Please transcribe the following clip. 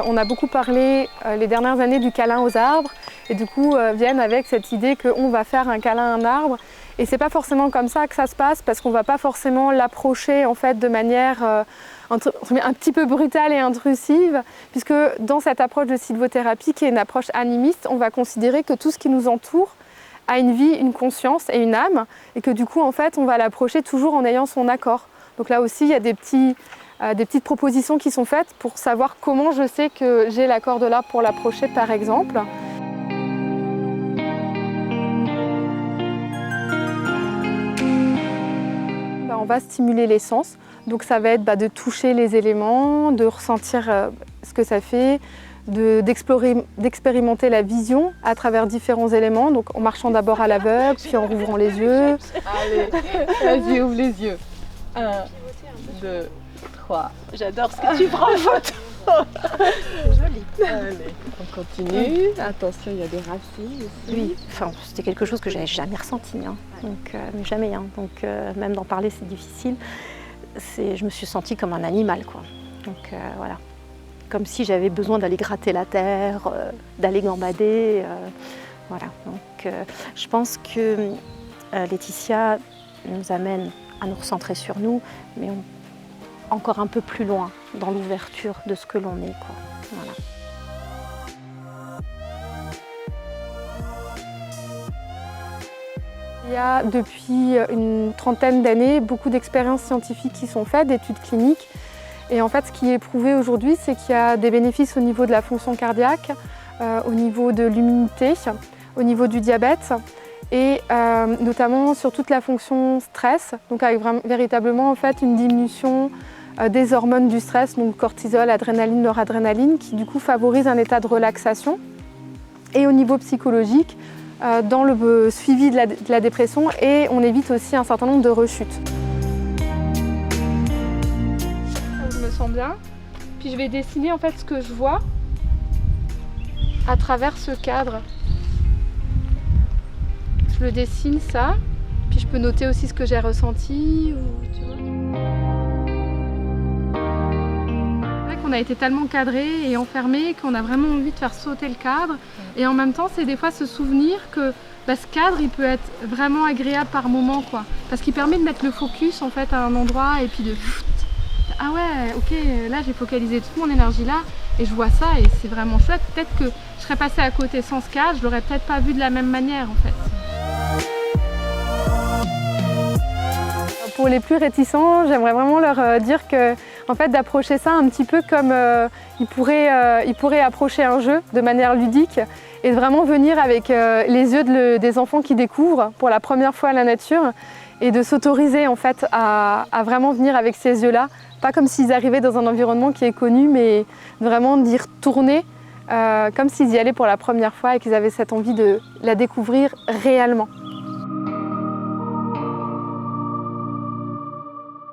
on a beaucoup parlé les dernières années du câlin aux arbres et du coup viennent avec cette idée qu'on va faire un câlin à un arbre. Et c'est pas forcément comme ça que ça se passe parce qu'on va pas forcément l'approcher en fait de manière un petit peu brutale et intrusive, puisque dans cette approche de sylvothérapie qui est une approche animiste, on va considérer que tout ce qui nous entoure a une vie, une conscience et une âme, et que du coup en fait on va l'approcher toujours en ayant son accord. Donc là aussi il y a des petites propositions qui sont faites pour savoir comment je sais que j'ai l'accord de l'arbre pour l'approcher par exemple. On va stimuler les sens, donc ça va être de toucher les éléments, de ressentir ce que ça fait, d'expérimenter la vision à travers différents éléments, donc en marchant d'abord à l'aveugle, puis en rouvrant les yeux. Allez, vas-y, ouvre les yeux. 1, 2, 3. J'adore ce que tu prends en photo. Joli. Allez, on continue. Attention, il y a des racines aussi. Oui, enfin, c'était quelque chose que j'avais jamais ressenti, hein. Donc, mais jamais. Hein. Donc, même d'en parler, c'est difficile. Je me suis sentie comme un animal, quoi. Donc, voilà. Comme si j'avais besoin d'aller gratter la terre, d'aller gambader. Voilà. Donc, je pense que Laetitia nous amène à nous recentrer sur nous, mais encore un peu plus loin dans l'ouverture de ce que l'on est, quoi. Voilà. Il y a depuis une trentaine d'années beaucoup d'expériences scientifiques qui sont faites, d'études cliniques. Et en fait, ce qui est prouvé aujourd'hui, c'est qu'il y a des bénéfices au niveau de la fonction cardiaque, au niveau de l'immunité, au niveau du diabète et notamment sur toute la fonction stress, donc avec véritablement en fait une diminution des hormones du stress, donc cortisol, adrénaline, noradrénaline, qui du coup favorise un état de relaxation. Et au niveau psychologique, dans le suivi de la dépression, et on évite aussi un certain nombre de rechutes. Je me sens bien, puis je vais dessiner en fait ce que je vois à travers ce cadre. Je le dessine ça, puis je peux noter aussi ce que j'ai ressenti. Tu vois. On a été tellement cadré et enfermé qu'on a vraiment envie de faire sauter le cadre. Et en même temps, c'est des fois se souvenir que ce cadre, il peut être vraiment agréable par moment, quoi. Parce qu'il permet de mettre le focus en fait à un endroit et puis de ah ouais, ok, là j'ai focalisé toute mon énergie là et je vois ça et c'est vraiment chouette. Peut-être que je serais passée à côté sans ce cadre, je l'aurais peut-être pas vu de la même manière en fait. Pour les plus réticents, j'aimerais vraiment leur dire que en fait, d'approcher ça un petit peu comme ils pourraient approcher un jeu de manière ludique et de vraiment venir avec les yeux des enfants qui découvrent pour la première fois la nature et de s'autoriser en fait à vraiment venir avec ces yeux-là, pas comme s'ils arrivaient dans un environnement qui est connu, mais vraiment d'y retourner comme s'ils y allaient pour la première fois et qu'ils avaient cette envie de la découvrir réellement.